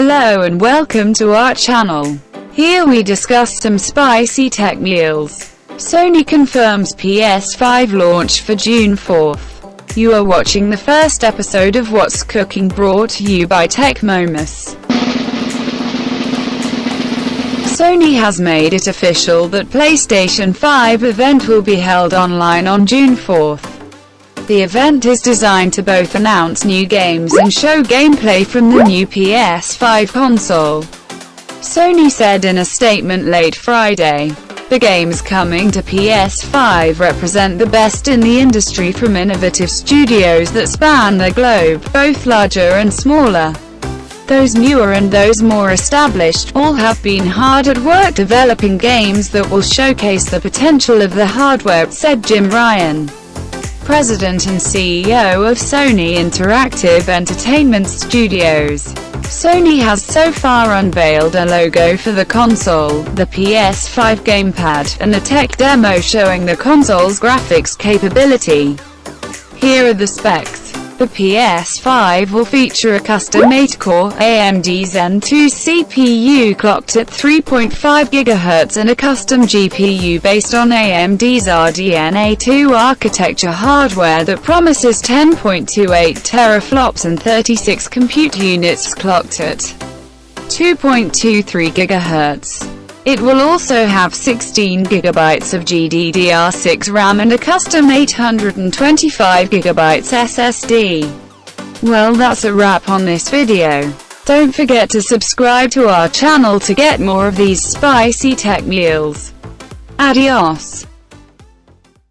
Hello and welcome to our channel. Here we discuss some spicy tech meals. Sony confirms PS5 launch for June 4th. You are watching the first episode of What's Cooking, brought to you by Momos. Sony has made it official that PlayStation 5 event will be held online on June 4th. The event is designed to both announce new games and show gameplay from the new PS5 console. Sony said in a statement late Friday, "The games coming to PS5 represent the best in the industry from innovative studios that span the globe, both larger and smaller. Those newer and those more established, all have been hard at work developing games that will showcase the potential of the hardware," said Jim Ryan, President and CEO of Sony Interactive Entertainment Studios. Sony has so far unveiled a logo for the console, the PS5 gamepad, and a tech demo showing the console's graphics capability. Here are the specs. The PS5 will feature a custom 8-core AMD Zen 2 CPU clocked at 3.5 GHz and a custom GPU based on AMD's RDNA 2 architecture hardware that promises 10.28 teraflops and 36 compute units clocked at 2.23 GHz. It will also have 16 GB of GDDR6 RAM and a custom 825 GB SSD. Well, that's a wrap on this video. Don't forget to subscribe to our channel to get more of these spicy tech meals. Adios.